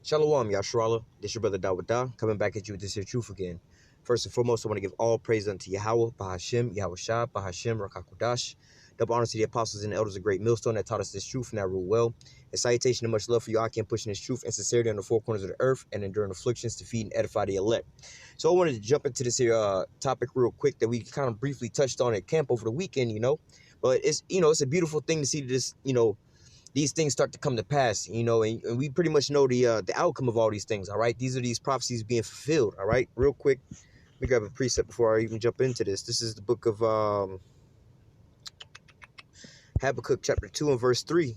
Shalom, Yashrala. This your brother Dawada, coming back at you with this here truth again. First and foremost, I want to give all praise unto Yahweh, Bahashem, Yahweh Shah, Bahashem, Rakakudash. Double honors to the apostles and the elders of Great Millstone that taught us this truth and that rule well. A salutation and much love for you, I can pushing this truth and sincerity on the four corners of the earth and enduring afflictions to feed and edify the elect. So I wanted to jump into this here topic real quick that we kind of briefly touched on at camp over the weekend, But it's, it's a beautiful thing to see this, these things start to come to pass, and we pretty much know the outcome of all these things, all right? These are these prophecies being fulfilled, all right? Real quick, let me grab a precept before I even jump into this. This is the book of Habakkuk chapter 2 and verse 3.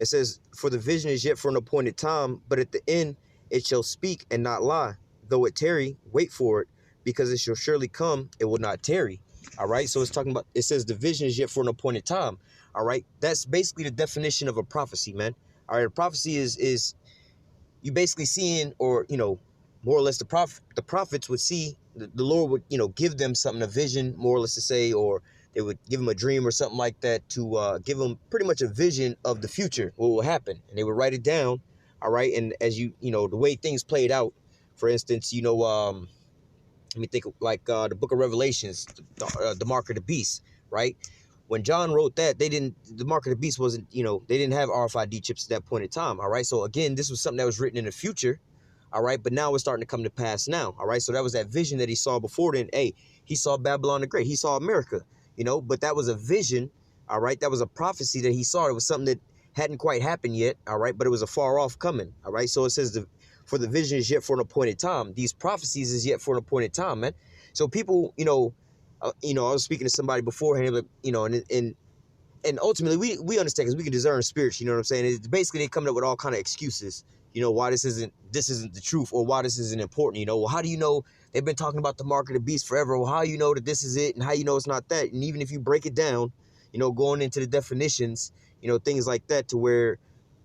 It says, "For the vision is yet for an appointed time, but at the end it shall speak and not lie. Though it tarry, wait for it, because it shall surely come, it will not tarry." All right, so it's talking about, it says the vision is yet for an appointed time. All right, that's basically the definition of a prophecy, man. All right, a prophecy is you basically seeing, or more or less the prophets would see, the Lord would give them something, a vision, more or less to say, or they would give them a dream or something like that to give them pretty much a vision of the future, what will happen, and they would write it down. All right, and as the way things played out, for instance, let me think, like the book of Revelations, the mark of the beast, right? When John wrote that, the mark of the beast wasn't, they didn't have RFID chips at that point in time. All right. So again, this was something that was written in the future. All right. But now it's starting to come to pass now. All right. So that was that vision that he saw before then. Hey, he saw Babylon the Great. He saw America, but that was a vision. All right. That was a prophecy that he saw. It was something that hadn't quite happened yet. All right. But it was a far off coming. All right. So it says for the vision is yet for an appointed time. These prophecies is yet for an appointed time, man. So people, I was speaking to somebody beforehand, but, and ultimately we understand, because we can discern spirits, you know what I'm saying? It's basically they coming up with all kind of excuses, why this isn't the truth, or why this isn't important, well, how do you know? They've been talking about the mark of the beast forever. Well, how do you know that this is it, and how you know it's not that? And even if you break it down, going into the definitions, things like that, to where,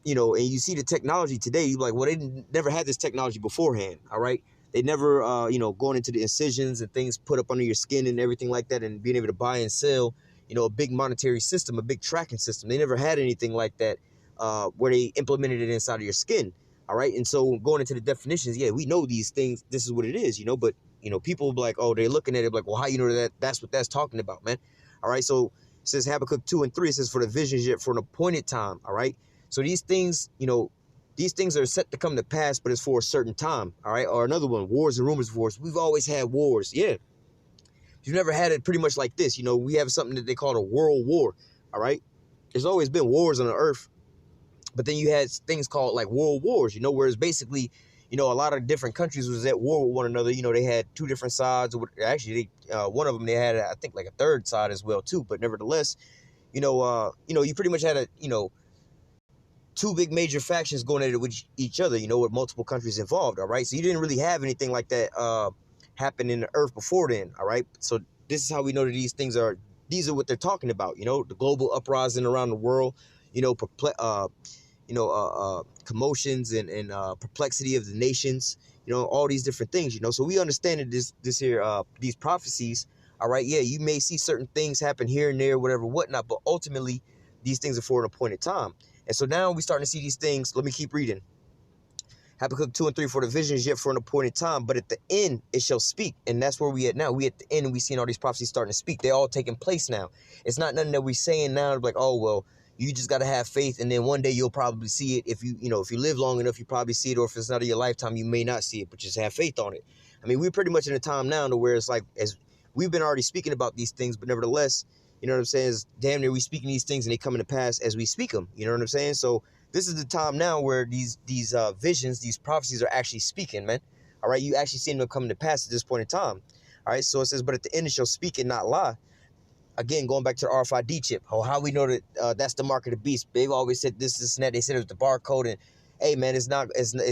and you see the technology today, you're like, well, they never had this technology beforehand, all right? They never, going into the incisions and things put up under your skin and everything like that, and being able to buy and sell, a big monetary system, a big tracking system. They never had anything like that where they implemented it inside of your skin. All right. And so going into the definitions, yeah, we know these things. This is what it is, but, people will be like, oh, they're looking at it like, well, how you know that that's what that's talking about, man? All right. So it says Habakkuk 2 and 3, it says for the visions yet for an appointed time. All right. So these things, these things are set to come to pass, but it's for a certain time, all right? Or another one, wars and rumors of wars. We've always had wars, yeah. You've never had it pretty much like this. We have something that they call a world war, all right? There's always been wars on the earth, but then you had things called like world wars, where it's basically, a lot of different countries was at war with one another. They had two different sides. Actually, one of them, they had, I think, like a third side as well, too. But nevertheless, you pretty much had two big major factions going at it with each other, with multiple countries involved, all right? So you didn't really have anything like that happen in the earth before then, all right? So this is how we know that these are what they're talking about, the global uprising around the world, commotions and perplexity of the nations, all these different things, So we understand that these prophecies, all right, yeah, you may see certain things happen here and there, whatever, whatnot, but ultimately these things are for an appointed time. And so now we're starting to see these things. Let me keep reading. Habakkuk 2 and 3, for the vision is yet for an appointed time, but at the end it shall speak. And that's where we at now. We at the end, and we seeing all these prophecies starting to speak. They're all taking place now. It's not nothing that we're saying now like, oh, well, you just got to have faith, and then one day you'll probably see it. If if you live long enough, you probably see it, or if it's not in your lifetime, you may not see it, but just have faith on it. I mean, we're pretty much in a time now to where it's like, as we've been already speaking about these things, but nevertheless, you know what I'm saying, is damn near we speaking these things and they coming to pass as we speak them. You know what I'm saying? So this is the time now where these visions, these prophecies are actually speaking, man. All right, you actually seeing them coming to pass at this point in time. All right, so it says, but at the end it shall speak and not lie. Again, going back to the RFID chip. Oh, how we know that that's the mark of the beast? They've always said this, and that. They said it was the barcode, and hey, man, it's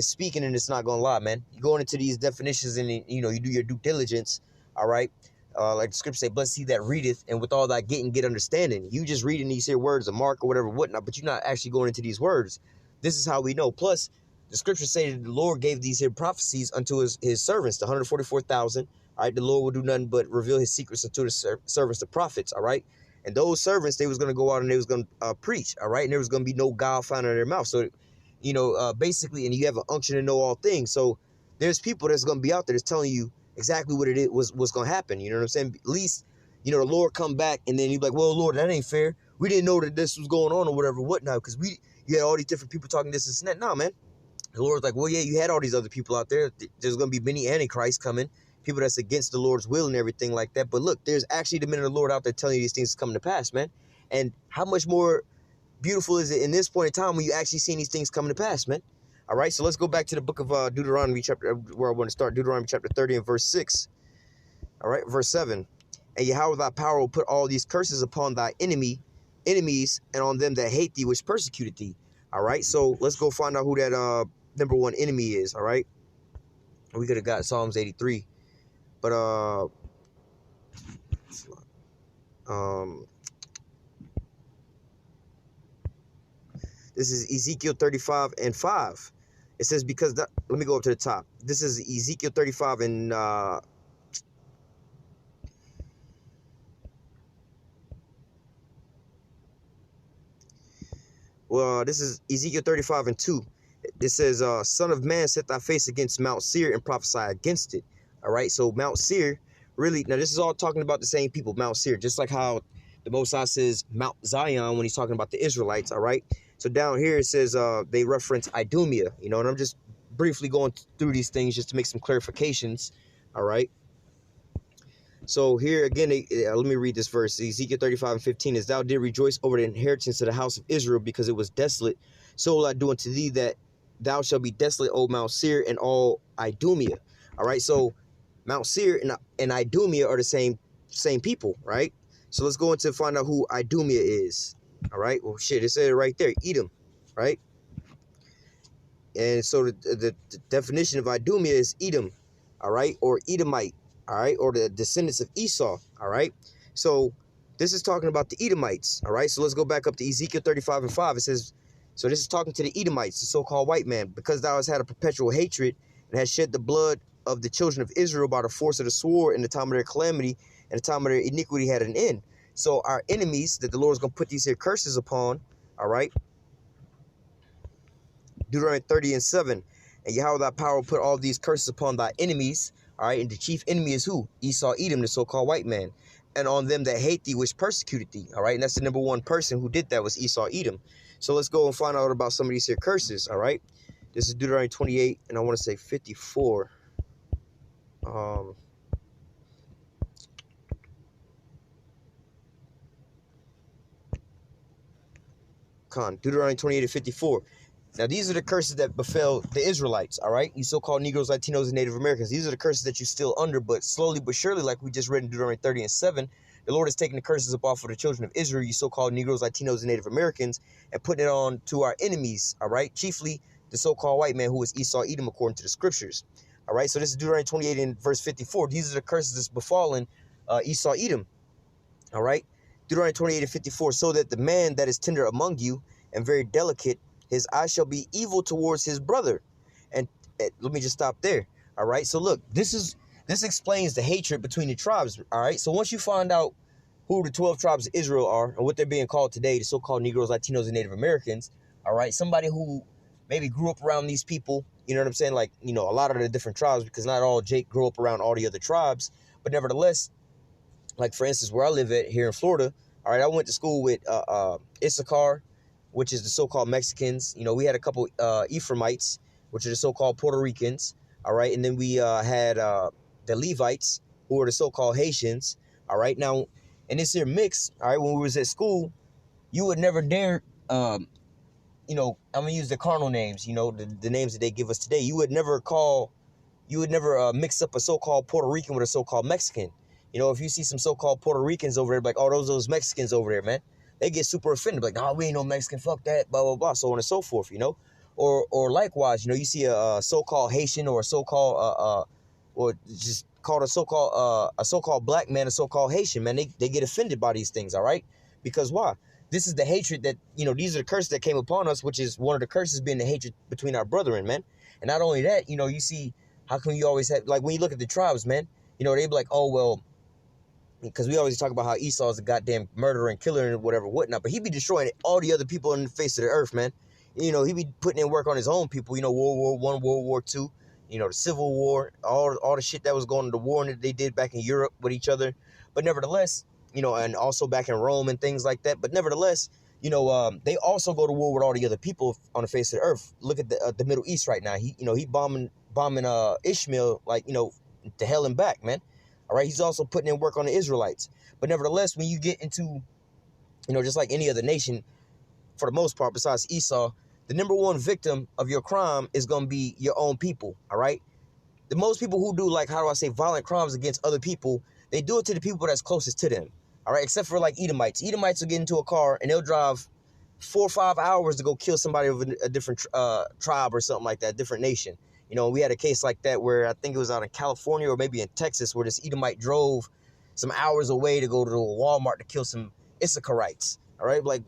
speaking and it's not gonna lie, man. You're going into these definitions and you do your due diligence. All right. Like the scripture say, blessed he that readeth, and with all that get understanding. You just reading these here words, a mark or whatever, whatnot, but you're not actually going into these words. This is how we know. Plus, the scriptures say that the Lord gave these here prophecies unto his servants, the 144,000. All right, the Lord will do nothing but reveal his secrets unto the servants, the prophets. All right, and those servants, they was going to go out and they was going to preach. All right, and there was going to be no guile found in their mouth. So basically, and you have an unction to know all things. So there's people that's going to be out there that's telling you exactly what it is, what's going to happen. You know what I'm saying? At least, the Lord come back, and then you're like, well, Lord, that ain't fair. We didn't know that this was going on or whatever, whatnot, because you had all these different people talking this and that. Nah, man. The Lord's like, well, yeah, you had all these other people out there. There's going to be many antichrists coming, people that's against the Lord's will and everything like that. But look, there's actually the men of the Lord out there telling you these things coming to pass, man. And how much more beautiful is it in this point in time when you actually seeing these things coming to pass, man? All right, so let's go back to the book of Deuteronomy chapter, where I want to start. Deuteronomy chapter 30 and verse 6. All right, verse 7. And Yahweh thy power will put all these curses upon thy enemies, and on them that hate thee, which persecuted thee. All right, so let's go find out who that number one enemy is. All right, we could have got Psalms 83, but this is Ezekiel 35 and 5. It says, because let me go up to the top. This is Ezekiel 35 and this is Ezekiel 35 and 2. It says, son of man, set thy face against Mount Seir and prophesy against it. All right, so Mount Seir, really, now this is all talking about the same people, Mount Seir, just like how the Most High says Mount Zion when he's talking about the Israelites. All right, so down here it says they reference Idumea, and I'm just briefly going through these things just to make some clarifications. All right. So here again, let me read this verse. Ezekiel 35 and 15 is, thou did rejoice over the inheritance of the house of Israel because it was desolate. So will I do unto thee, that thou shalt be desolate, O Mount Seir, and all Idumea. All right. So Mount Seir and Idumea are the same people, right? So let's go into find out who Idumea is. All right. Well, shit, it said it right there, Edom, right? And so the definition of Idumea is Edom, all right, or Edomite. All right, or the descendants of Esau. All right, so this is talking about the Edomites. All right, so let's go back up to Ezekiel 35 and 5. It says, so this is talking to the Edomites, the so-called white man, because thou hast had a perpetual hatred and hast shed the blood of the children of Israel by the force of the sword in the time of their calamity, and the time of their iniquity had an end. So our enemies that the Lord is going to put these here curses upon. All right, Deuteronomy 30 and 7. And Yahweh thy power will put all these curses upon thy enemies. All right, and the chief enemy is who? Esau, Edom, the so-called white man. And on them that hate thee, which persecuted thee. All right, and that's the number one person who did that was Esau, Edom. So let's go and find out about some of these here curses. All right, this is Deuteronomy 28, and I want to say 54. Deuteronomy 28 and 54. Now, these are the curses that befell the Israelites, all right? You so-called Negroes, Latinos, and Native Americans. These are the curses that you're still under, but slowly but surely, like we just read in Deuteronomy 30 and 7, the Lord is taking the curses up off of the children of Israel, you so-called Negroes, Latinos, and Native Americans, and putting it on to our enemies, all right? Chiefly the so-called white man who is Esau, Edom, according to the scriptures, all right? So this is Deuteronomy 28 and verse 54. These are the curses that's befallen Esau, Edom, all right? Deuteronomy 28 and 54, so that the man that is tender among you and very delicate, his eye shall be evil towards his brother. And let me just stop there. All right. So look, this explains the hatred between the tribes. All right. So once you find out who the 12 tribes of Israel are and what they're being called today, the so-called Negroes, Latinos, and Native Americans. All right. Somebody who maybe grew up around these people, you know what I'm saying? Like, a lot of the different tribes, because not all Jake grew up around all the other tribes. But nevertheless, like, for instance, where I live at here in Florida. All right. I went to school with Issachar, which is the so-called Mexicans. We had a couple Ephraimites, which are the so-called Puerto Ricans, all right? And then we had the Levites, who are the so-called Haitians, all right? Now, in this here mix, all right, when we was at school, you would never dare, I'm going to use the carnal names, the names that they give us today. You would never mix up a so-called Puerto Rican with a so-called Mexican. If you see some so-called Puerto Ricans over there, like, oh, those Mexicans over there, man. They get super offended, like, no, we ain't no Mexican, fuck that, blah, blah, blah, so on and so forth, Or likewise, you see a so-called Haitian or a so-called, or just called a so-called black man, a so-called Haitian, man, they get offended by these things, all right? Because why? This is the hatred that, these are the curses that came upon us, which is one of the curses being the hatred between our brethren, man. And not only that, you see, how come you always have, like, when you look at the tribes, man, they be like, oh, well, because we always talk about how Esau is a goddamn murderer and killer and whatever, whatnot. But he be destroying all the other people on the face of the earth, man. You know, he be putting in work on his own people. You know, World War I, World War II. You know, the Civil War, all the shit that was going to the war that they did back in Europe with each other. But nevertheless, you know, and also back in Rome and things like that. But nevertheless, you know, they also go to war with all the other people on the face of the earth. Look at the Middle East right now. He bombing Ishmael, like, you know, to hell and back, man. All right, he's also putting in work on the Israelites. But nevertheless, when you get into, you know, just like any other nation, for the most part, besides Esau, the number one victim of your crime is going to be your own people, all right? The most people who do, like, how do I say, violent crimes against other people, they do it to the people that's closest to them, all right? Except for, like, Edomites. Edomites will get into a car, and they'll drive 4 or 5 hours to go kill somebody of a different tribe or something like that, different nation. You know, we had a case like that where I think it was out in California or maybe in Texas where this Edomite drove some hours away to go to a Walmart to kill some Issacharites, all right? Like,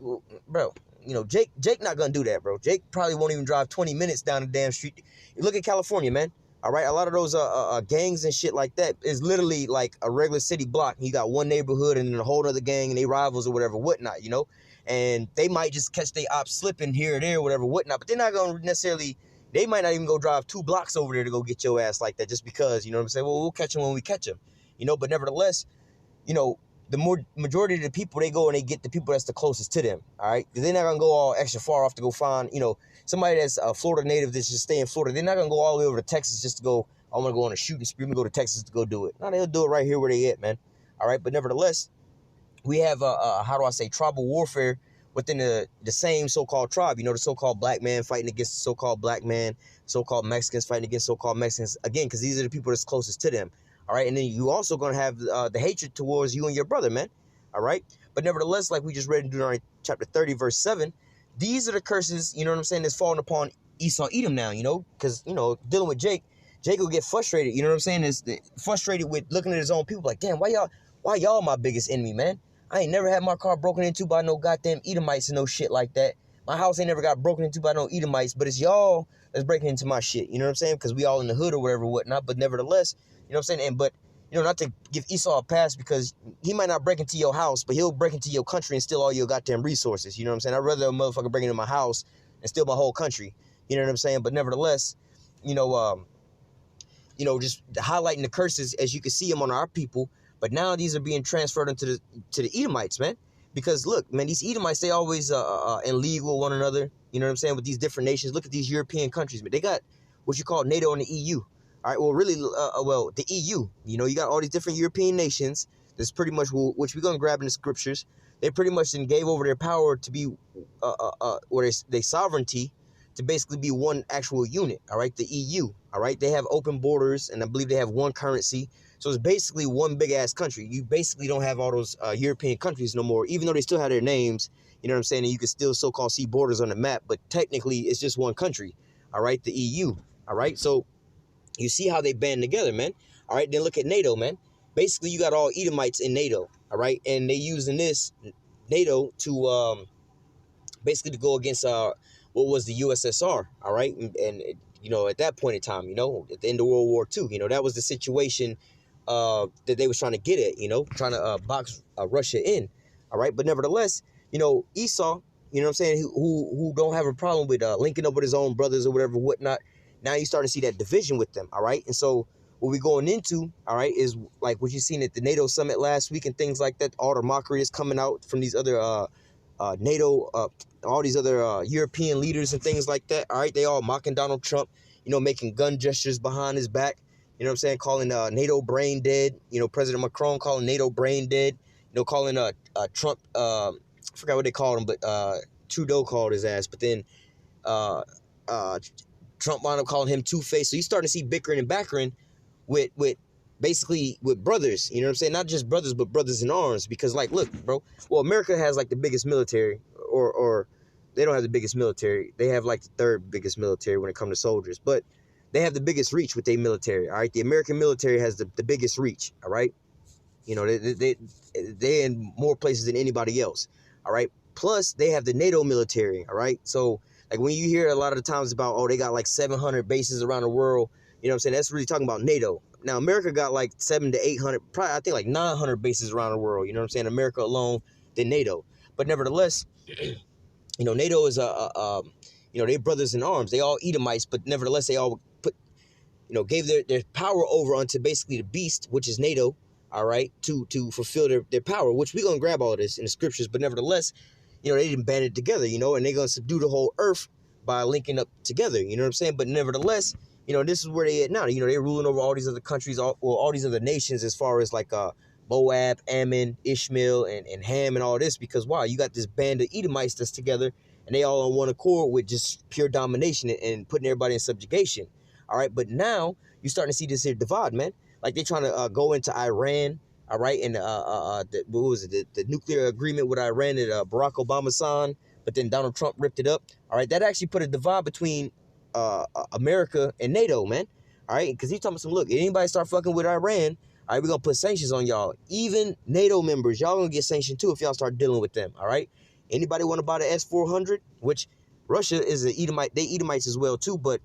bro, you know, Jake not gonna do that, bro. Jake probably won't even drive 20 minutes down the damn street. Look at California, man. All right, a lot of those gangs and shit like that is literally like a regular city block. You got one neighborhood and then a whole other gang and they rivals or whatever, whatnot, you know? And they might just catch their ops slipping here or there, whatever, whatnot. But they're not gonna necessarily, they might not even go drive 2 blocks over there to go get your ass like that just because, you know what I'm saying? Well, we'll catch them when we catch them, you know? But nevertheless, you know, the majority of the people, they go and they get the people that's the closest to them, all right? Because they're not going to go all extra far off to go find, you know, somebody that's a Florida native that's just stay in Florida. They're not going to go all the way over to Texas just to go, I'm going to go on a shooting spree and go to Texas to go do it. No, they'll do it right here where they at, man, all right? But nevertheless, we have, how do I say, tribal warfare within the same so-called tribe. You know, the so-called black man fighting against the so-called black man, so-called Mexicans fighting against so-called Mexicans, again, because these are the people that's closest to them. All right, and then you also going to have the hatred towards you and your brother, man. All right, but nevertheless, like we just read in Deuteronomy chapter 30, verse 7, these are the curses, you know what I'm saying, that's falling upon Esau, Edom now, you know, because, you know, dealing with Jake will get frustrated, you know what I'm saying, is frustrated with looking at his own people like, damn, why y'all my biggest enemy, man? I ain't never had my car broken into by no goddamn Edomites and no shit like that. My house ain't never got broken into by no Edomites, but it's y'all that's breaking into my shit, you know what I'm saying, because we all in the hood or whatever, whatnot, but nevertheless, you know what I'm saying? But, you know, not to give Esau a pass because he might not break into your house, but he'll break into your country and steal all your goddamn resources. You know what I'm saying? I'd rather a motherfucker break into my house and steal my whole country. You know what I'm saying? But nevertheless, you know, just highlighting the curses as you can see them on our people. But now these are being transferred into the Edomites, man. Because look, man, these Edomites, they always in league with one another. You know what I'm saying? With these different nations. Look at these European countries, man. They got what you call NATO and the EU. All right, well, really, the EU, you know, you got all these different European nations. That's pretty much which we're going to grab in the scriptures. They pretty much then gave over their power to be, or their sovereignty to basically be one actual unit, all right, the EU, all right? They have open borders, and I believe they have one currency. So it's basically one big-ass country. You basically don't have all those European countries no more, even though they still have their names, you know what I'm saying? And you can still so-called see borders on the map, but technically it's just one country, all right, the EU, all right? So you see how they band together, man. All right, then look at NATO, man. Basically, you got all Edomites in NATO, all right? And they using this NATO to basically to go against what was the USSR, all right? And you know, at that point in time, you know, at the end of World War II, you know, that was the situation that they was trying to get at, you know, trying to box Russia in, all right? But nevertheless, you know, Esau, you know what I'm saying, who don't have a problem with linking up with his own brothers or whatever, whatnot. Now you start to see that division with them, all right? And so what we're going into, all right, is like what you seen at the NATO summit last week and things like that. All the mockery is coming out from these other NATO, all these other European leaders and things like that, all right? They all mocking Donald Trump, you know, making gun gestures behind his back, you know what I'm saying, calling NATO brain dead, you know, President Macron calling NATO brain dead, you know, calling Trump, I forgot what they called him, but Trudeau called his ass, but then Trump wound up calling him Two-Face. So you're starting to see bickering and backering with basically with brothers, you know what I'm saying? Not just brothers, but brothers in arms. Because, like, look, bro, well, America has, like, the biggest military, or they don't have the biggest military. They have, like, the third biggest military when it comes to soldiers. But they have the biggest reach with their military, all right? The American military has the biggest reach, all right? You know, they're in more places than anybody else, all right? Plus, they have the NATO military, all right? So, like, when you hear a lot of the times about, oh, they got like 700 bases around the world, you know what I'm saying? That's really talking about NATO. Now, America got like 700 to 800, probably, I think like 900 bases around the world, you know what I'm saying? America alone, than NATO. But nevertheless, you know, NATO is they brothers in arms. They all Edomites, but nevertheless, they all put, gave their power over unto basically the beast, which is NATO, all right, to fulfill their power, which we're going to grab all of this in the scriptures. But nevertheless, they didn't band it together, and they're going to subdue the whole earth by linking up together, you know what I'm saying? But nevertheless, this is where they at now. They're ruling over all these other countries, all these other nations, as far as like Moab, Ammon, Ishmael, and Ham, and all this, because wow, you got this band of Edomites that's together, and they all on one accord with just pure domination and putting everybody in subjugation. All right, but now you're starting to see this here divide, man. Like they're trying to go into Iran, all right, and what was it, the nuclear agreement with Iran that Barack Obama signed, but then Donald Trump ripped it up. All right, that actually put a divide between America and NATO, man. All right, because he's talking about look, if anybody start fucking with Iran, all right, we're going to put sanctions on y'all. Even NATO members, y'all going to get sanctioned too if y'all start dealing with them, all right? Anybody want to buy the S-400? Which Russia is an Edomite. They Edomites as well too, but,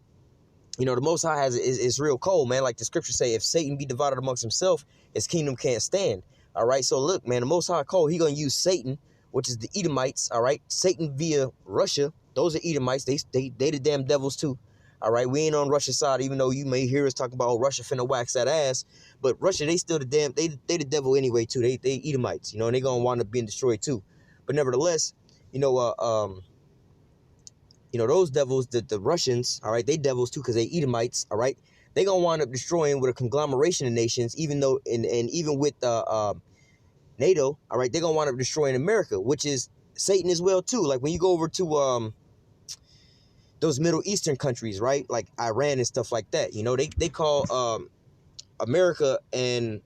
the Most High is real cold, man. Like the scriptures say, if Satan be divided amongst himself, his kingdom can't stand, all right? So look, man, the Most High cold, he going to use Satan, which is the Edomites, all right? Satan via Russia, those are Edomites. They the damn devils too. All right, we ain't on Russia's side, even though you may hear us talk about, oh, Russia finna wax that ass. But Russia, they still they the devil anyway too. They Edomites, and they gonna wind up being destroyed too. But nevertheless, those devils, the Russians, all right, they devils too, because they Edomites, all right. They gonna wind up destroying with a conglomeration of nations, even though and even with NATO, all right, they gonna wind up destroying America, which is Satan as well too. Like when you go over to those Middle Eastern countries, right? Like Iran and stuff like that. They call America and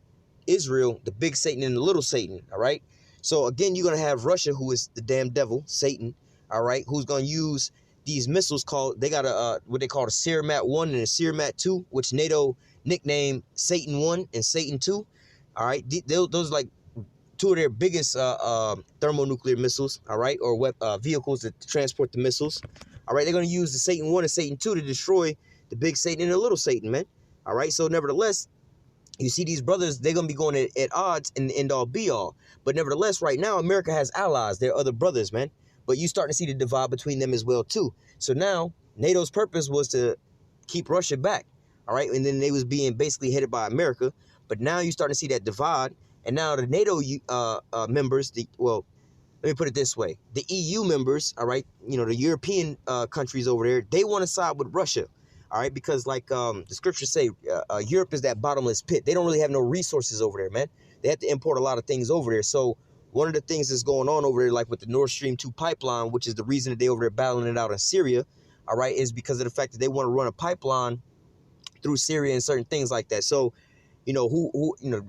Israel the big Satan and the little Satan, all right? So again, you're going to have Russia, who is the damn devil, Satan, all right, who's going to use these missiles called, they got what they call a Siramat 1 and a Siramat 2, which NATO nicknamed Satan 1 and Satan 2, all right? Those are like two of their biggest thermonuclear missiles, all right, or vehicles that transport the missiles. All right, they're going to use the Satan 1 and Satan 2 to destroy the big Satan and the little Satan, man. All right, so nevertheless, you see these brothers, they're going to be going at odds in the end-all, be-all. But nevertheless, right now, America has allies. They're other brothers, man. But you starting to see the divide between them as well, too. So now, NATO's purpose was to keep Russia back, all right? And then they was being basically headed by America. But now you're starting to see that divide. And now the NATO members, let me put it this way. The EU members, all right, the European countries over there, they want to side with Russia, all right, because like the scriptures say, Europe is that bottomless pit. They don't really have no resources over there, man. They have to import a lot of things over there. So one of the things that's going on over there, like with the Nord Stream 2 pipeline, which is the reason that they over there battling it out in Syria, all right, is because of the fact that they want to run a pipeline through Syria and certain things like that. So, the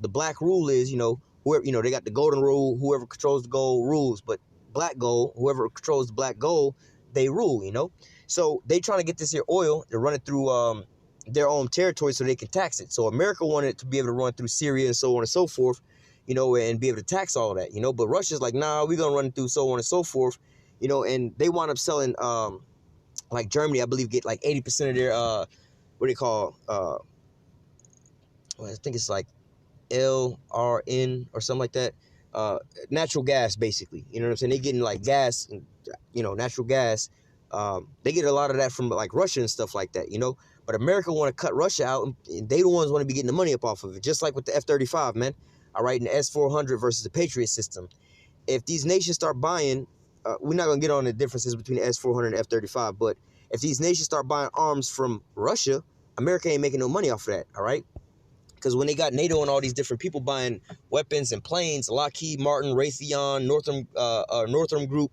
black rule is, whoever, they got the golden rule, whoever controls the gold rules, but black gold, whoever controls the black gold, they rule, So they trying to get this here oil to run it through their own territory so they can tax it. So America wanted it to be able to run through Syria and so on and so forth, and be able to tax all of that, But Russia's like, nah, we're going to run it through so on and so forth, and they wound up selling, like Germany, I believe, get like 80% of their, what do they call, I think it's like LRN or something like that. Natural gas, basically. You know what I'm saying? They getting like gas, natural gas. They get a lot of that from like Russia and stuff like that, But America want to cut Russia out, and they the ones want to be getting the money up off of it, just like with the F-35, man. All right, and the S-400 versus the Patriot system. If these nations start buying, we're not going to get on the differences between the S-400 and F-35, but if these nations start buying arms from Russia, America ain't making no money off of that, all right? Because when they got NATO and all these different people buying weapons and planes, Lockheed Martin, Raytheon, Northam Group,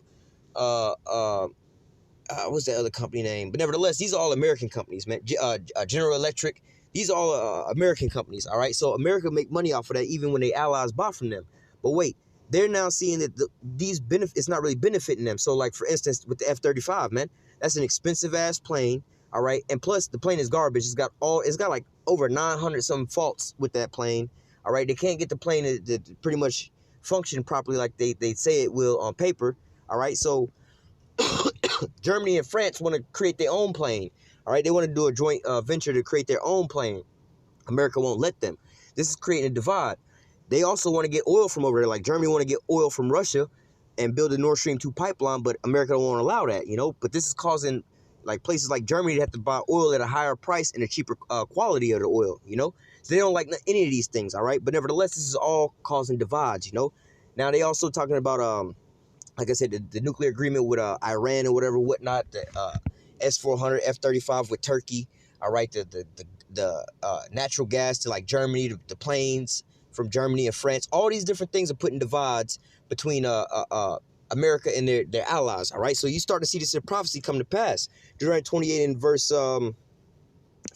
what's that other company name? But nevertheless, these are all American companies, man. General Electric, these are all American companies, all right? So America make money off of that even when they allies buy from them. But wait, they're now seeing that these benefits, it's not really benefiting them. So like, for instance, with the F-35, man, that's an expensive-ass plane, all right? And plus, the plane is garbage. It's got like over 900 some faults with that plane, all right? They can't get the plane to pretty much function properly like they say it will on paper, all right? So Germany and France want to create their own plane, all right? They want to do a joint venture to create their own plane. America won't let them. This is creating a divide. They also want to get oil from over there. Like Germany want to get oil from Russia, and build a Nord Stream 2 pipeline, but America don't want to allow that, you know. But this is causing like places like Germany to have to buy oil at a higher price and a cheaper quality of the oil, you know. So they don't like any of these things, all right. But nevertheless, this is all causing divides, you know. Now they also talking about like I said, the nuclear agreement with Iran or whatever, whatnot. The S-400, F-35 with Turkey, all right. The natural gas to like Germany, the planes from Germany and France. All these different things are putting divides between America and their allies, all right? So you start to see this in prophecy come to pass. Deuteronomy 28 and verse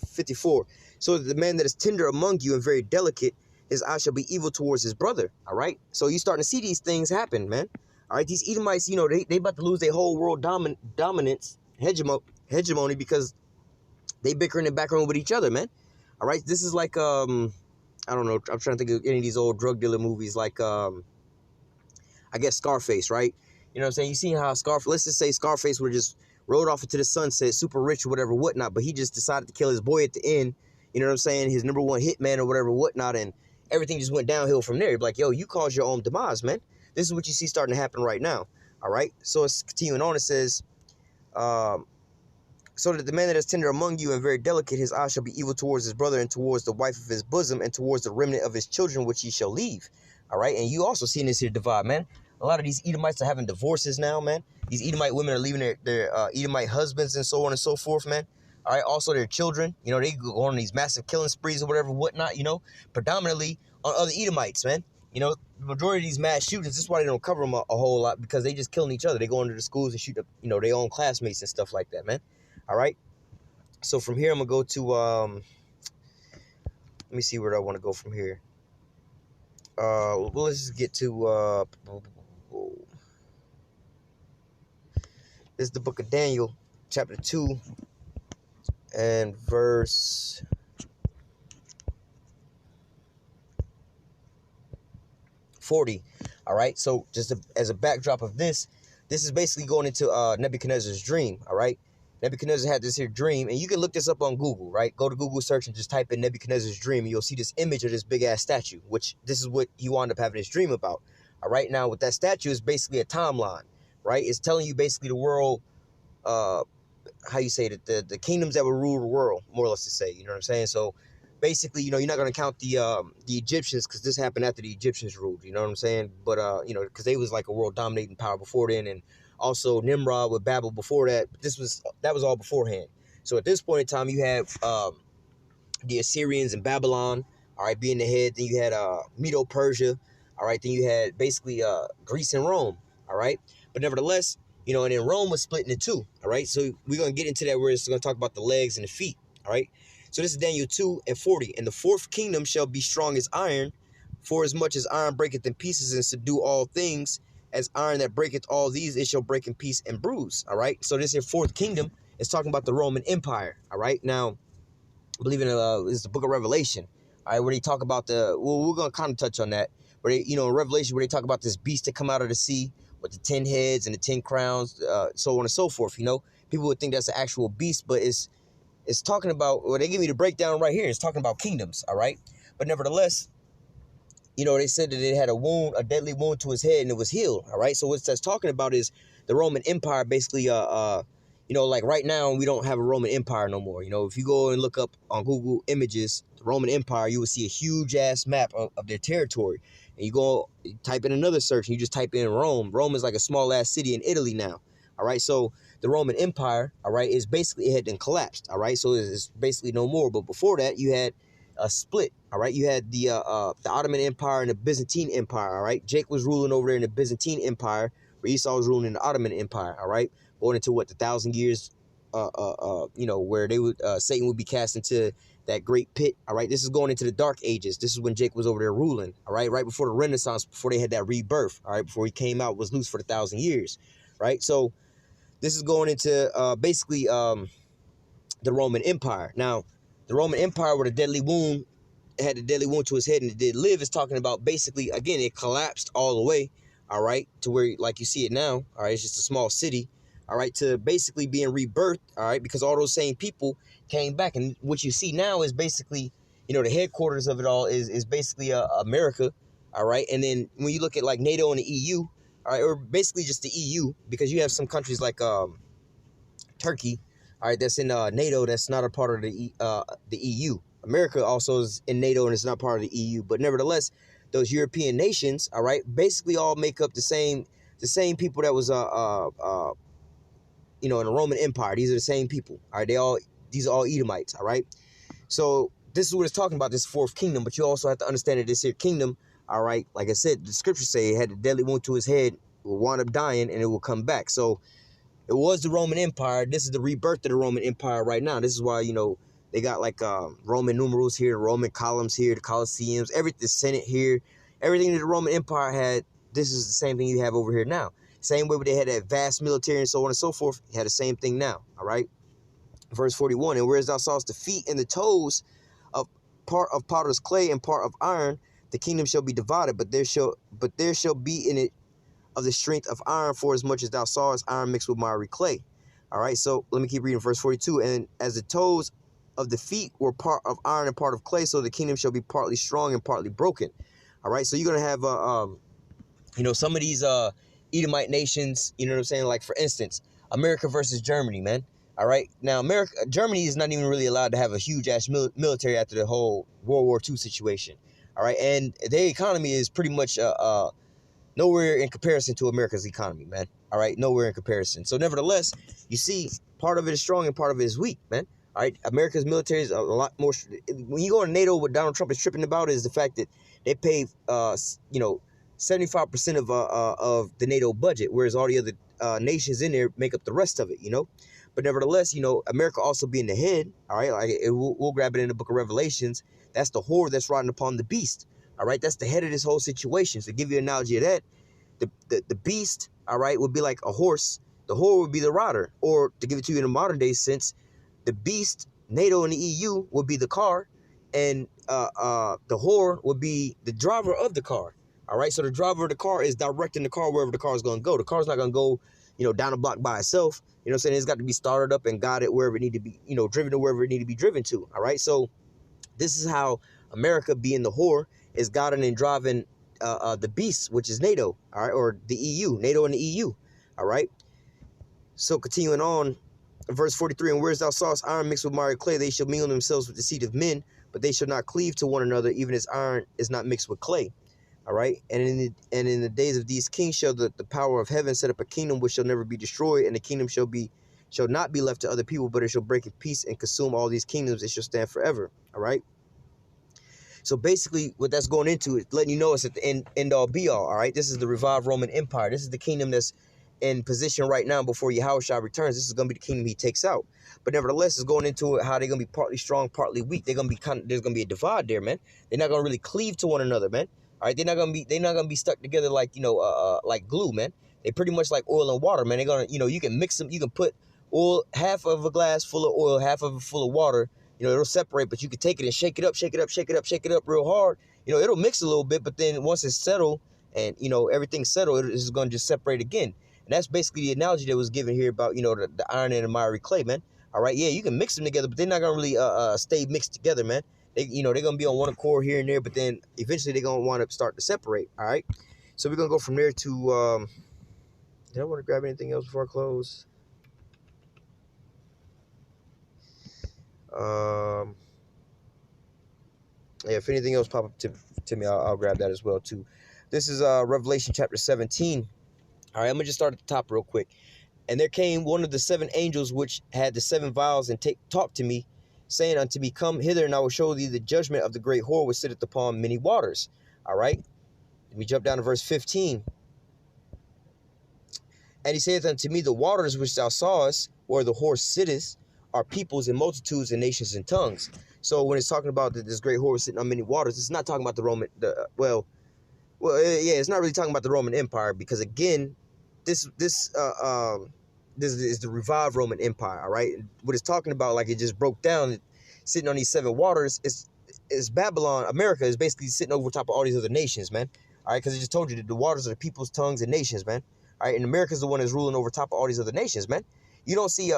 54. So the man that is tender among you and very delicate, his eye shall be evil towards his brother, all right? So you starting to see these things happen, man. All right, these Edomites, you know, they about to lose their whole world dominance, hegemony, because they bickering and backering with each other, man. All right, this is like, I don't know, I'm trying to think of any of these old drug dealer movies, like, I guess Scarface, right? You know what I'm saying? You see how let's just say Scarface would have just rode off into the sunset, super rich or whatever, whatnot, but he just decided to kill his boy at the end, you know what I'm saying? His number one hitman or whatever, whatnot, and everything just went downhill from there. You'd be like, yo, you caused your own demise, man. This is what you see starting to happen right now, all right? So it's continuing on. It says, so that the man that is tender among you and very delicate, his eye shall be evil towards his brother and towards the wife of his bosom and towards the remnant of his children, which he shall leave. All right. And you also seeing this here divide, man. A lot of these Edomites are having divorces now, man. These Edomite women are leaving their Edomite husbands and so on and so forth, man. All right. Also their children, you know, they go on these massive killing sprees or whatever, whatnot, you know, predominantly on other Edomites, man. You know, the majority of these mass shootings, this is why they don't cover them a whole lot, because they just killing each other. They go into the schools and shoot up, you know, their own classmates and stuff like that, man. All right. So from here, I'm going to go to, let me see where I want to go from here. Well, let's just get to, this is the book of Daniel, chapter 2, and verse 40. All right. So just as a backdrop of this is basically going into Nebuchadnezzar's dream. All right. Nebuchadnezzar had this here dream, and you can look this up on Google, right? Go to Google search and just type in Nebuchadnezzar's dream, and you'll see this image of this big-ass statue, which this is what he wound up having his dream about. All right, now, with that statue is basically a timeline, right? It's telling you basically the world, how you say it, the kingdoms that will rule the world, more or less to say, you know what I'm saying? So, basically, you know, you're not going to count the Egyptians, because this happened after the Egyptians ruled, you know what I'm saying? But, you know, because they was like a world dominating power before then, and also Nimrod with Babel before that. That was all beforehand. So at this point in time, you have the Assyrians and Babylon, all right, being the head. Then you had Medo-Persia, all right. Then you had basically Greece and Rome, all right. But nevertheless, you know, and then Rome was split into two, all right. So we're going to get into that where it's going to talk about the legs and the feet, all right. So this is Daniel 2 and 40. And the fourth kingdom shall be strong as iron, for as much as iron breaketh in pieces and subdue all things, as iron that breaketh all these, it shall break in piece and bruise. All right. So this here fourth kingdom is talking about the Roman Empire. All right. Now, I believe in it's the book of Revelation. All right, where they talk about we're gonna kind of touch on that. Where they, you know, in Revelation, where they talk about this beast that come out of the sea with the 10 heads and the 10 crowns, so on and so forth. You know, people would think that's an actual beast, but it's talking about. Well, they give me the breakdown right here. It's talking about kingdoms. All right, but nevertheless, you know, they said that it had a deadly wound to his head, and it was healed. All right. So what that's talking about is the Roman Empire, basically, you know, like right now, we don't have a Roman Empire no more. You know, if you go and look up on Google Images, the Roman Empire, you will see a huge ass map of their territory. And you type in another search, and you just type in Rome. Rome is like a small ass city in Italy now. All right. So the Roman Empire, all right, is basically, it had been collapsed. All right. So it's basically no more. But before that, you had a split. All right, you had the Ottoman Empire and the Byzantine Empire. All right, Jake was ruling over there in the Byzantine Empire, where Esau was ruling in the Ottoman Empire. All right, going into what, the 1,000 years, you know, where they would Satan would be cast into that great pit. All right, this is going into the Dark Ages. This is when Jake was over there ruling. All right before the Renaissance, before they had that rebirth. All right, before he came out, was loose for the 1,000 years. Right, so this is going into basically the Roman Empire. Now, the Roman Empire, where the deadly wound had a deadly wound to his head and it did live, is talking about basically, again, it collapsed all the way, all right, to where, like you see it now, all right, it's just a small city, all right, to basically being rebirthed, all right, because all those same people came back. And what you see now is basically, you know, the headquarters of it all is basically America, all right. And then when you look at like NATO and the EU, all right, or basically just the EU, because you have some countries like Turkey, all right, that's in NATO, that's not a part of the EU. America also is in NATO and it's not part of the EU, but nevertheless, those European nations, all right, basically all make up the same people that was in the Roman Empire. These are the same people, all right. These are all Edomites, all right. So this is what it's talking about, this fourth kingdom. But you also have to understand that this here kingdom, all right, like I said, the scriptures say it had a deadly wound to his head, will wind up dying, and it will come back. So it was the Roman Empire. This is the rebirth of the Roman Empire right now. This is why, they got like Roman numerals here, Roman columns here, the Colosseums, everything, the Senate here, everything that the Roman Empire had. This is the same thing you have over here now. Same way they had that vast military and so on and so forth. You had the same thing now, all right? Verse 41, and whereas thou sawest the feet and the toes of part of potter's clay and part of iron, the kingdom shall be divided, but there shall be in it of the strength of iron, for as much as thou sawest iron mixed with miry clay. All right, so let me keep reading verse 42. And as the toes of the feet were part of iron and part of clay, so the kingdom shall be partly strong and partly broken. All right, so you're going to have, some of these Edomite nations, you know what I'm saying? Like, for instance, America versus Germany, man. All right, now Germany is not even really allowed to have a huge-ass military after the whole World War II situation. All right, and their economy is pretty much nowhere in comparison to America's economy, man. All right, nowhere in comparison. So nevertheless, you see, part of it is strong and part of it is weak, man. All right, America's military is a lot more. When you go to NATO, what Donald Trump is tripping about is the fact that they pay, 75% of the NATO budget, whereas all the other nations in there make up the rest of it, But nevertheless, America also being the head, all right, like we'll grab it in the book of Revelations. That's the whore that's riding upon the beast. All right, that's the head of this whole situation. So to give you an analogy of that, the beast, all right, would be like a horse. The whore would be the rider. Or to give it to you in a modern day sense, the beast, NATO and the EU, would be the car, and the whore would be the driver of the car. All right, so the driver of the car is directing the car wherever the car is going to go. The car's not going to go, down a block by itself. You know what I'm saying? It's got to be started up and guided wherever it need to be, driven to wherever it need to be driven to. All right, so this is how America, being the whore, is guiding and driving the beast, which is NATO, all right, or the EU, NATO and the EU, all right. So continuing on, verse 43, and whereas thou sawest iron mixed with miry clay, they shall mingle themselves with the seed of men, but they shall not cleave to one another, even as iron is not mixed with clay. All right, and in the days of these kings shall the power of heaven set up a kingdom which shall never be destroyed, and the kingdom shall not be left to other people, but it shall break in peace and consume all these kingdoms. It shall stand forever. All right. So basically, what that's going into is letting you know it's at the end all be all. All right, this is the revived Roman Empire. This is the kingdom that's in position right now before Yahushua returns. This is going to be the kingdom he takes out. But nevertheless, it's going into it how they're going to be partly strong, partly weak. There's going to be a divide there, man. They're not going to really cleave to one another, man. All right, they're not going to be stuck together like like glue, man. They pretty much like oil and water, man. They're going to you can mix them. You can put oil, half of a glass full of oil, half of it full of water. It'll separate, but you can take it and shake it up real hard. It'll mix a little bit, but then once it's settled and, everything's settled, it's going to just separate again. And that's basically the analogy that was given here about, the iron and the miry clay, man. All right, yeah, you can mix them together, but they're not going to really stay mixed together, man. They're going to be on one accord here and there, but then eventually they're going to want to start to separate, all right? So we're going to go from there to, did I want to grab anything else before I close? Yeah, if anything else pop up to me, I'll grab that as well too. This is Revelation chapter 17. All right, I'm gonna just start at the top real quick. And there came one of the seven angels which had the seven vials, and talked to me, saying unto me, Come hither, and I will show thee the judgment of the great whore which sitteth upon many waters. All right, let me jump down to verse 15. And he saith unto me, The waters which thou sawest, where the whore sitteth, are peoples and multitudes and nations and tongues. So when it's talking about this great whore sitting on many waters, it's not talking about it's not really talking about the Roman Empire, because again, this is the revived Roman Empire. All right, what it's talking about, like it just broke down, sitting on these seven waters, is Babylon. America is basically sitting over top of all these other nations, man. All right, because it just told you that the waters are the peoples, tongues, and nations, man. All right, and America's the one that's ruling over top of all these other nations, man. You don't see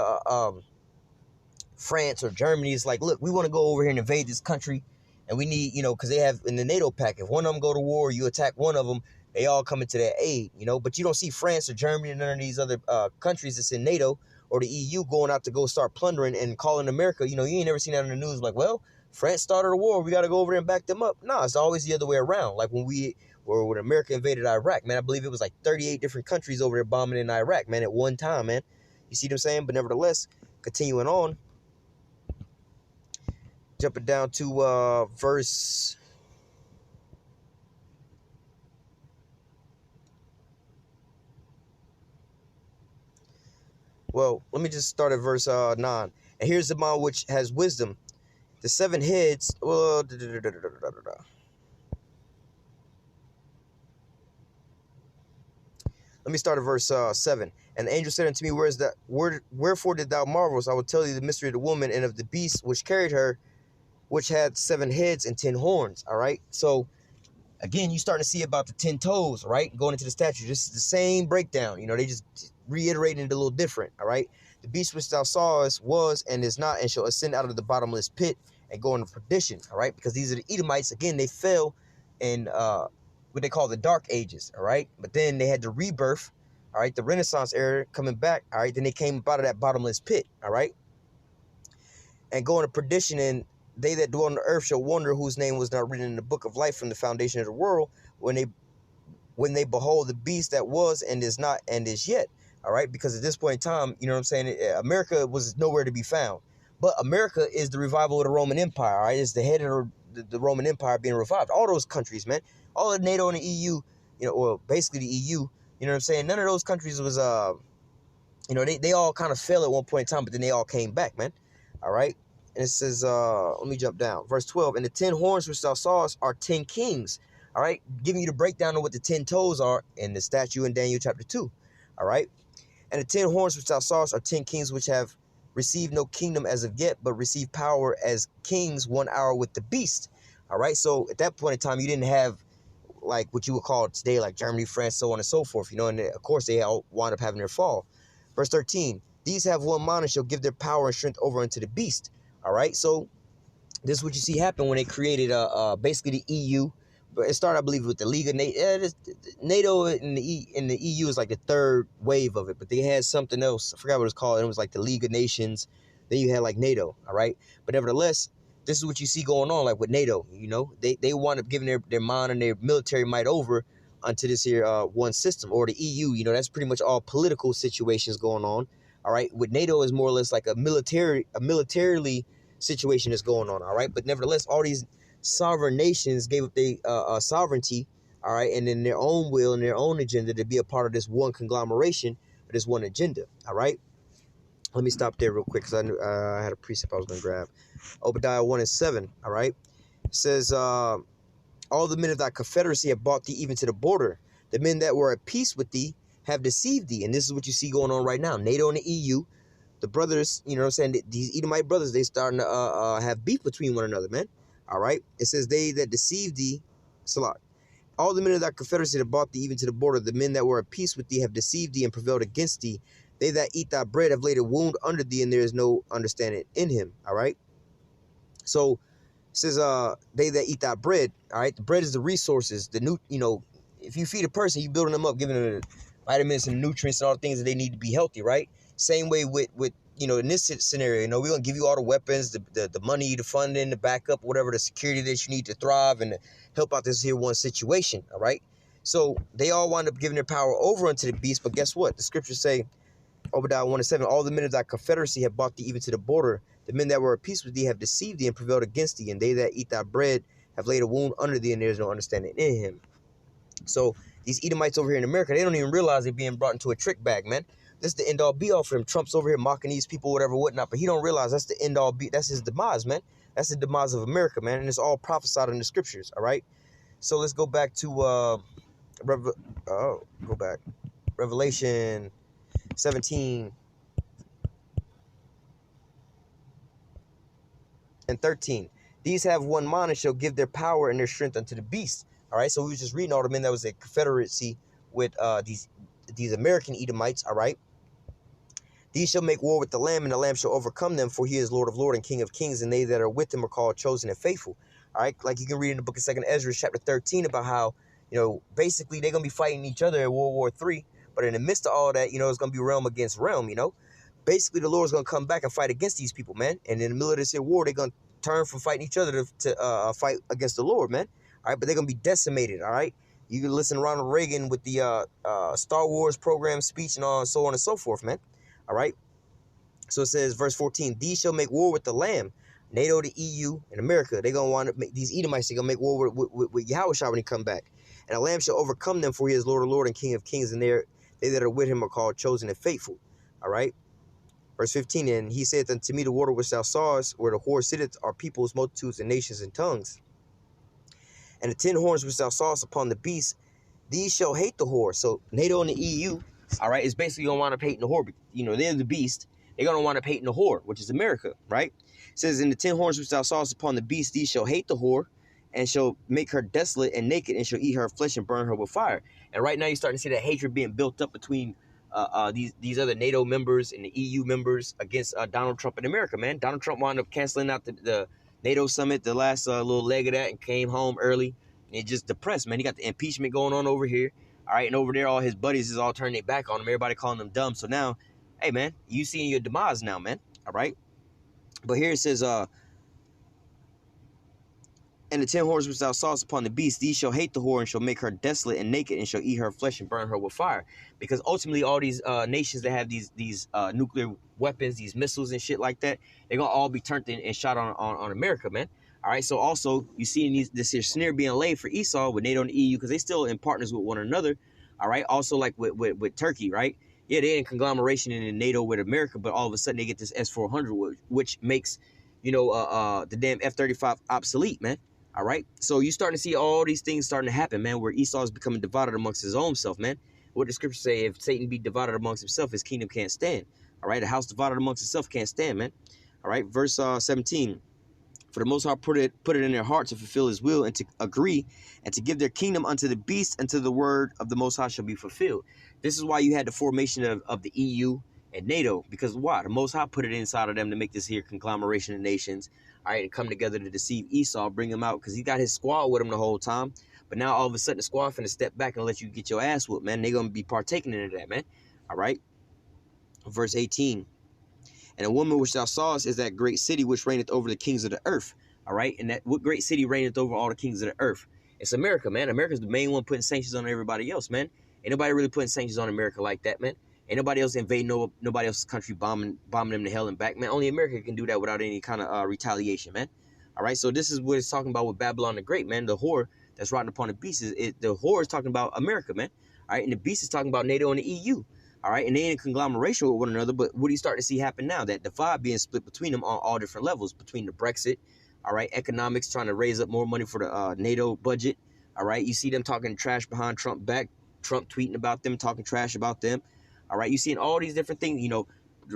France or Germany is like, look, we want to go over here and invade this country, and we need, because they have in the NATO pact, if one of them go to war, you attack one of them, They all coming to their aid, you know. But you don't see France or Germany or none of these other countries that's in NATO or the EU going out to go start plundering and calling America. You know, you ain't never seen that in the news. Like, well, France started a war, we got to go over there and back them up. No, it's always the other way around. Like when America invaded Iraq, man, I believe it was like 38 different countries over there bombing in Iraq, man, at one time, man. You see what I'm saying? But nevertheless, continuing on, jumping down to verse... Well, let me just start at verse 9. And here's the mind which has wisdom. The 7 heads... Well, let me start at verse 7. And the angel said unto me, wherefore did thou marvel? I will tell you the mystery of the woman and of the beast which carried her, which had 7 heads and 10 horns. All right. So again, you starting to see about the 10 toes, right? Going into the statue. This is the same breakdown. You know, they just reiterating it a little different. All right. The beast which thou sawest was and is not, and shall ascend out of the bottomless pit and go into perdition. All right. Because these are the Edomites. Again, they fell in what they call the dark ages. All right. But then they had the rebirth. All right. The Renaissance era coming back. All right. Then they came up out of that bottomless pit. All right. And go into perdition, and they that dwell on the earth shall wonder whose name was not written in the book of life from the foundation of the world when they behold the beast that was and is not and is yet. All right. Because at this point in time, you know what I'm saying? America was nowhere to be found. But America is the revival of the Roman Empire. All right. It's the head of the Roman Empire being revived. All those countries, man. All of NATO and the EU, you know, well, basically the EU, you know what I'm saying? None of those countries was, you know, they all kind of fell at one point in time, but then they all came back, man. All right. And it says, let me jump down. Verse 12, and the 10 horns which thou sawest are 10 kings. All right. Giving you the breakdown of what the 10 toes are in the statue in Daniel chapter 2. All right. And the 10 horns which thou sawest are 10 kings which have received no kingdom as of yet, but receive power as kings 1 hour with the beast. All right. So at that point in time, you didn't have like what you would call today, like Germany, France, so on and so forth. You know, and of course they all wind up having their fall. Verse 13, these have one mind and shall give their power and strength over unto the beast. All right, so this is what you see happen when they created basically the EU. But it started, I believe, with the League of NATO and the EU is like the third wave of it. But they had something else. I forgot what it's called. It was like the League of Nations. Then you had like NATO. All right, but nevertheless, this is what you see going on, like with NATO. You know, they wind up giving their mind and their military might over onto this here one system, or the EU. You know, that's pretty much all political situations going on. All right, with NATO is more or less like a militarily situation that's going on. All right, but nevertheless, all these sovereign nations gave up their sovereignty. All right, and in their own will and their own agenda to be a part of this one conglomeration, or this one agenda. All right, let me stop there real quick because I knew I had a precept I was going to grab. Obadiah 1 and 7. All right, it says, all the men of thy confederacy have brought thee even to the border. The men that were at peace with thee have deceived thee. And this is what you see going on right now. NATO and the EU, the brothers, you know what I'm saying, these Edomite brothers, they starting to have beef between one another, man. All right. It says, they that deceived thee, Salah, all the men of thy confederacy that brought thee even to the border, the men that were at peace with thee have deceived thee and prevailed against thee. They that eat thy bread have laid a wound under thee, and there is no understanding in him. All right. So it says, they that eat thy bread, all right, the bread is the resources, the new, you know, if you feed a person, you building them up, giving them vitamins and nutrients and all the things that they need to be healthy, right? Same way with you know, in this scenario, you know, we're going to give you all the weapons, the money, the funding, the backup, whatever, the security that you need to thrive and to help out this here one situation, all right? So they all wind up giving their power over unto the beast, but guess what? The scriptures say, Obadiah 1 and 7, all the men of thy confederacy have brought thee even to the border. The men that were at peace with thee have deceived thee and prevailed against thee, and they that eat thy bread have laid a wound under thee, and there is no understanding in him. So these Edomites over here in America, they don't even realize they're being brought into a trick bag, man. This is the end all be all for him. Trump's over here mocking these people, whatever, whatnot, but he don't realize that's the end all be. That's his demise, man. That's the demise of America, man, and it's all prophesied in the scriptures. All right. So let's go back to Revelation 17 and 13. These have one mind and shall give their power and their strength unto the beast. All right. So we was just reading all the men that was a confederacy with these American Edomites. All right. These shall make war with the Lamb, and the Lamb shall overcome them, for he is Lord of lords and King of kings, and they that are with him are called chosen and faithful. All right, like you can read in the book of 2nd Ezra, chapter 13, about how, basically they're going to be fighting each other in World War III. But in the midst of all that, it's going to be realm against realm, Basically, the Lord's going to come back and fight against these people, man. And in the middle of this here war, they're going to turn from fighting each other to fight against the Lord, man. All right, but they're going to be decimated, all right? You can listen to Ronald Reagan with the Star Wars program speech and so on and so forth, man. All right? So it says, verse 14, these shall make war with the Lamb, NATO, the EU, and America. They're going to want to make these Edomites, they're going to make war with Yahushua when he come back. And the Lamb shall overcome them, for he is Lord of Lords and King of Kings, and they that are with him are called chosen and faithful. All right? Verse 15, and he saith unto me, the water which thou sawest, where the whore sitteth, are peoples, multitudes, and nations, and tongues. And the 10 horns which thou sawest upon the beast, these shall hate the whore. So NATO and the EU, all right, is basically going to wind up hating the whore. They're the beast. They're going to wind up hating the whore, which is America, right? It says, in the 10 horns which thou sawest upon the beast, these shall hate the whore, and shall make her desolate and naked, and shall eat her flesh and burn her with fire. And right now you're starting to see that hatred being built up between these other NATO members and the EU members against Donald Trump in America, man. Donald Trump wound up canceling out the NATO summit, the last little leg of that, and came home early. And it just depressed, man. He got the impeachment going on over here. All right, and over there, all his buddies is all turning their back on him. Everybody calling him dumb. So now, hey, man, you seeing your demise now, man. All right. But here it says, and the 10 horns which thou sawest upon the beast, these shall hate the whore, and shall make her desolate and naked, and shall eat her flesh and burn her with fire. Because ultimately, all these nations that have these nuclear weapons, these missiles and shit like that, they're gonna all be turned in and shot on America, man. All right. So also, you see this here snare being laid for Esau with NATO and the EU, because they still in partners with one another. All right. Also, like with Turkey, right? Yeah, they're in conglomeration in NATO with America, but all of a sudden they get this S-400, which makes the damn F-35 obsolete, man. All right. So you're starting to see all these things starting to happen, man, where Esau is becoming divided amongst his own self, man. What the scriptures say, if Satan be divided amongst himself, his kingdom can't stand. All right. A house divided amongst itself can't stand, man. All right. Verse 17. For the Most High put it in their heart to fulfill his will and to agree and to give their kingdom unto the beast, until the word of the Most High shall be fulfilled. This is why you had the formation of the EU and NATO, because why? The Most High put it inside of them to make this here conglomeration of nations, all right, and come together to deceive Esau, bring him out, because he got his squad with him the whole time. But now all of a sudden the squad finna step back and let you get your ass whooped, man. They're going to be partaking in that, man. All right. Verse 18. And a woman which thou sawest is that great city which reigneth over the kings of the earth. All right. And that what great city reigneth over all the kings of the earth? It's America, man. America's the main one putting sanctions on everybody else, man. Ain't nobody really putting sanctions on America like that, man. Ain't nobody else invading nobody else's country, bombing them to hell and back, man. Only America can do that without any kind of retaliation, man. All right. So this is what it's talking about with Babylon the Great, man. The whore that's riding upon the beast the whore is talking about America, man. All right. And the beast is talking about NATO and the EU. All right, and they ain't in conglomeration with one another, but what do you start to see happen now? That divide being split between them on all different levels, between the Brexit, all right, economics, trying to raise up more money for the NATO budget, all right? You see them talking trash behind Trump back, Trump tweeting about them, talking trash about them, all right? You seeing all these different things, the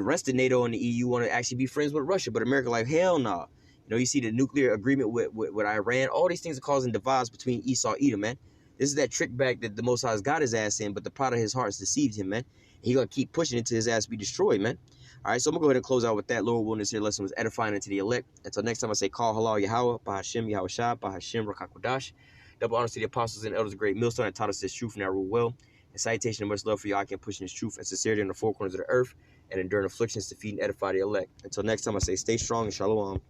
rest of NATO and the EU want to actually be friends with Russia, but America like, hell no. Nah. You see the nuclear agreement with Iran. All these things are causing divides between Esau and Edom, man. This is that trick bag that the Most High has got his ass in, but the pride of his heart has deceived him, man. He gonna keep pushing until his ass be destroyed, man. All right, so I'm gonna go ahead and close out with that. Lord willing, this here lesson was edifying into the elect. Until next time, I say, call halal Yahweh, Bahashem Yahweh Shah, Bahashem Rakakwadash. Double honors to the apostles and elders of great millstone that taught us this truth and that rule well. And salutation and much love for y'all. I can push this truth and sincerity in the four corners of the earth and enduring afflictions to feed and edify the elect. Until next time, I say, stay strong and shalom.